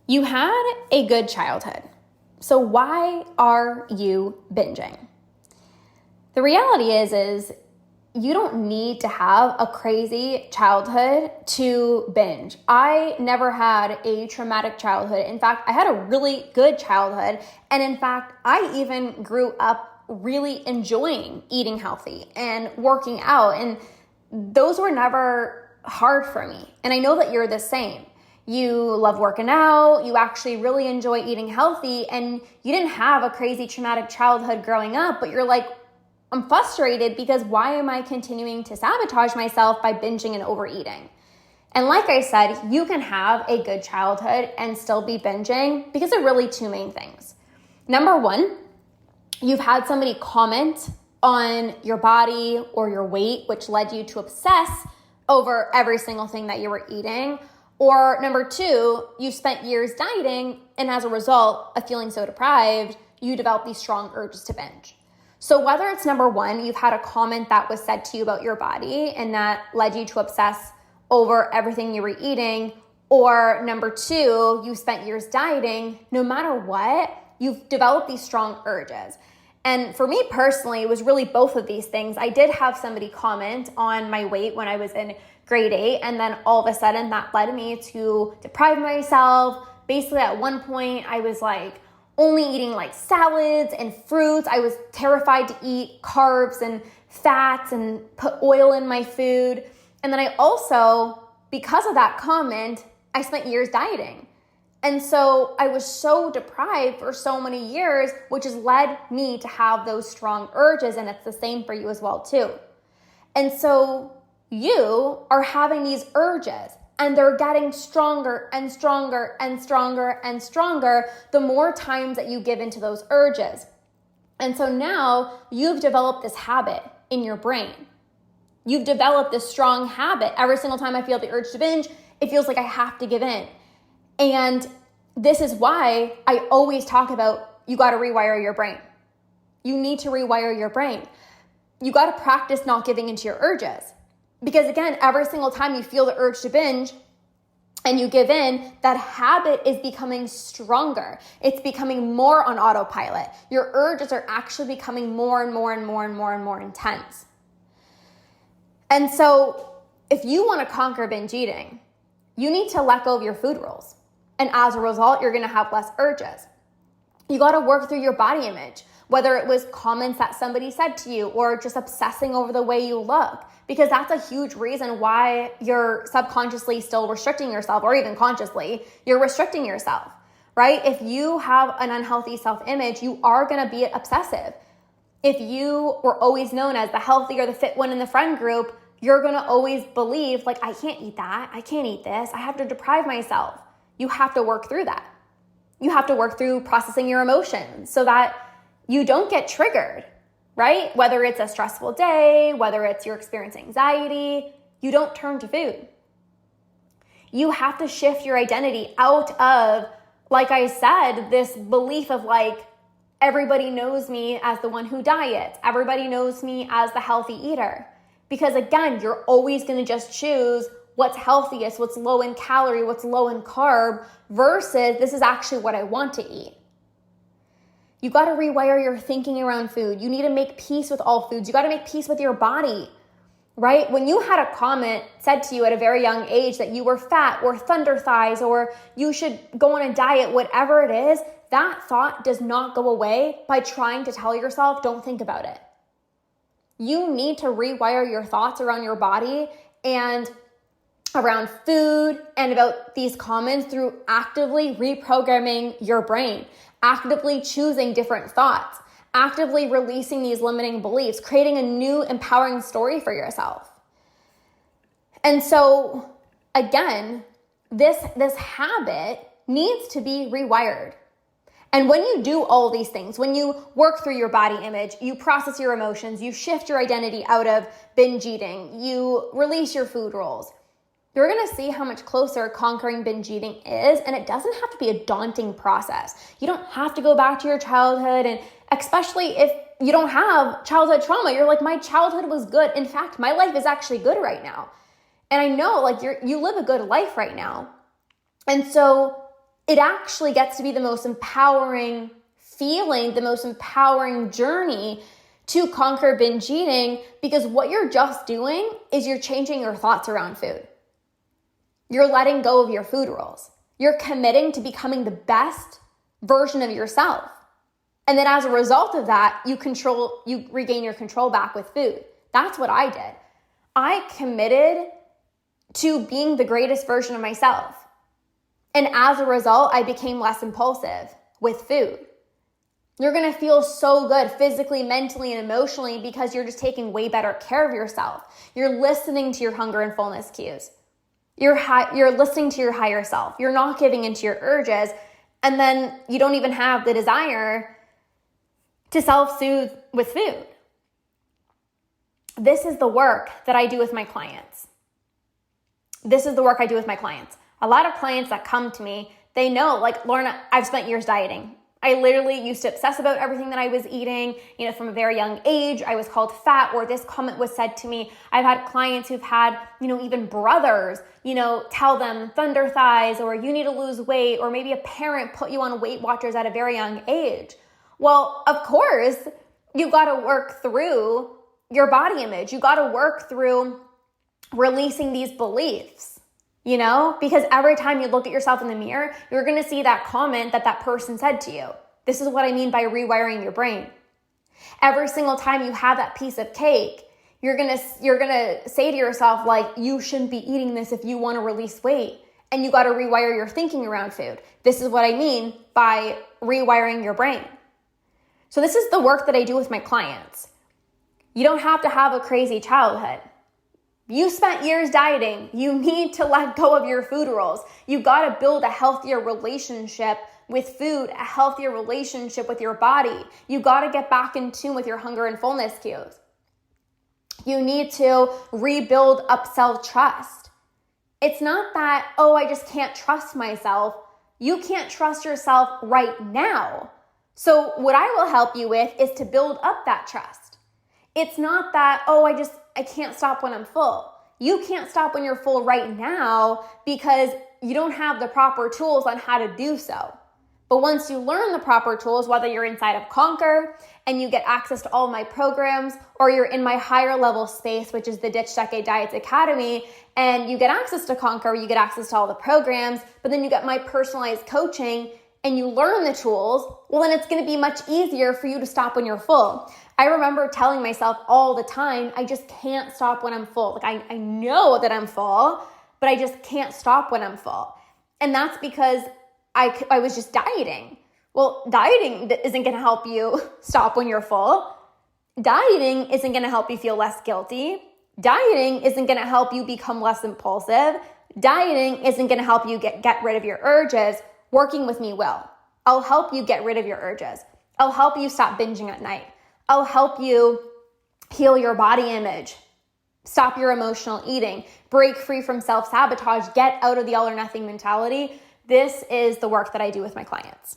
You had a good childhood. So why are you binging? The reality is you don't need to have a crazy childhood to binge. I never had a traumatic childhood. In fact, I had a really good childhood. And in fact, I even grew up really enjoying eating healthy and working out. And those were never hard for me. And I know that you're the same. You love working out, you actually really enjoy eating healthy, and you didn't have a crazy traumatic childhood growing up, but you're like, I'm frustrated because why am I continuing to sabotage myself by binging and overeating? And like I said, you can have a good childhood and still be binging because of really two main things. Number one, you've had somebody comment on your body or your weight, which led you to obsess over every single thing that you were eating. Or number two, you spent years dieting, and as a result of feeling so deprived, you develop these strong urges to binge. So whether it's number one, you've had a comment that was said to you about your body and that led you to obsess over everything you were eating, or number two, you spent years dieting, no matter what, you've developed these strong urges. And for me personally, it was really both of these things. I did have somebody comment on my weight when I was in grade 8, and then all of a sudden that led me to deprive myself. Basically at one point I was like only eating like salads and fruits. I was terrified to eat carbs and fats and put oil in my food. And then I also, because of that comment, I spent years dieting. And so I was so deprived for so many years, which has led me to have those strong urges. And it's the same for you as well too. And so you are having these urges and they're getting stronger and stronger and stronger and stronger the more times that you give into those urges. And so now you've developed this habit in your brain. You've developed this strong habit. Every single time I feel the urge to binge, it feels like I have to give in. And this is why I always talk about you got to rewire your brain. You need to rewire your brain. You got to practice not giving into your urges. Because again, every single time you feel the urge to binge and you give in, that habit is becoming stronger. It's becoming more on autopilot. Your urges are actually becoming more and more and more and more and more intense. And so if you want to conquer binge eating, you need to let go of your food rules. And as a result, you're going to have less urges. You got to work through your body image, whether it was comments that somebody said to you or just obsessing over the way you look, because that's a huge reason why you're subconsciously still restricting yourself, or even consciously, you're restricting yourself, right? If you have an unhealthy self-image, you are going to be obsessive. If you were always known as the healthy or the fit one in the friend group, you're going to always believe, like, I can't eat that. I can't eat this. I have to deprive myself. You have to work through that. You have to work through processing your emotions so that you don't get triggered, right? Whether it's a stressful day, whether it's you're experiencing anxiety, you don't turn to food. You have to shift your identity out of, like I said, this belief of like, everybody knows me as the one who diets. Everybody knows me as the healthy eater. Because again, you're always going to just choose what's healthiest, what's low in calorie, what's low in carb, versus this is actually what I want to eat. You got to rewire your thinking around food. You need to make peace with all foods. You got to make peace with your body, right? When you had a comment said to you at a very young age that you were fat or thunder thighs or you should go on a diet, whatever it is, that thought does not go away by trying to tell yourself, don't think about it. You need to rewire your thoughts around your body and around food and about these comments through actively reprogramming your brain, actively choosing different thoughts, actively releasing these limiting beliefs, creating a new empowering story for yourself. And so again, this habit needs to be rewired. And when you do all these things, when you work through your body image, you process your emotions, you shift your identity out of binge eating, you release your food rules, you're going to see how much closer conquering binge eating is, and it doesn't have to be a daunting process. You don't have to go back to your childhood, and especially if you don't have childhood trauma, you're like, my childhood was good. In fact, my life is actually good right now. And I know like you live a good life right now. And so it actually gets to be the most empowering feeling, the most empowering journey to conquer binge eating, because what you're just doing is you're changing your thoughts around food. You're letting go of your food rules. You're committing to becoming the best version of yourself. And then as a result of that, you regain your control back with food. That's what I did. I committed to being the greatest version of myself. And as a result, I became less impulsive with food. You're going to feel so good physically, mentally, and emotionally because you're just taking way better care of yourself. You're listening to your hunger and fullness cues. You're listening to your higher self. You're not giving into your urges. And then you don't even have the desire to self-soothe with food. This is the work that I do with my clients. A lot of clients that come to me, they know, like, Lorna, I've spent years dieting. I literally used to obsess about everything that I was eating. From a very young age, I was called fat, or this comment was said to me. I've had clients who've had, even brothers, tell them thunder thighs, or you need to lose weight, or maybe a parent put you on Weight Watchers at a very young age. Well, of course, you got to work through your body image. You got to work through releasing these beliefs. Because every time you look at yourself in the mirror, you're going to see that comment that person said to you. This is what I mean by rewiring your brain. Every single time you have that piece of cake, you're going to say to yourself, like, you shouldn't be eating this if you want to release weight. And you got to rewire your thinking around food. This is what I mean by rewiring your brain. So this is the work that I do with my clients. You don't have to have a crazy childhood. You spent years dieting. You need to let go of your food rules. You got to build a healthier relationship with food, a healthier relationship with your body. You got to get back in tune with your hunger and fullness cues. You need to rebuild upsell trust. It's not that, I just can't trust myself. You can't trust yourself right now. So what I will help you with is to build up that trust. It's not that, I can't stop when I'm full. You can't stop when you're full right now because you don't have the proper tools on how to do so. But once you learn the proper tools, whether you're inside of Conquer and you get access to all my programs, or you're in my higher level space, which is the Ditch Decade Diets Academy, and you get access to Conquer, you get access to all the programs, but then you get my personalized coaching and you learn the tools, well, then it's going to be much easier for you to stop when you're full. I remember telling myself all the time, I just can't stop when I'm full. Like I know that I'm full, but I just can't stop when I'm full. And that's because I was just dieting. Well, dieting isn't going to help you stop when you're full. Dieting isn't going to help you feel less guilty. Dieting isn't going to help you become less impulsive. Dieting isn't going to help you get rid of your urges. Working with me will. I'll help you get rid of your urges. I'll help you stop binging at night. I'll help you heal your body image, stop your emotional eating, break free from self-sabotage, get out of the all or nothing mentality. This is the work that I do with my clients.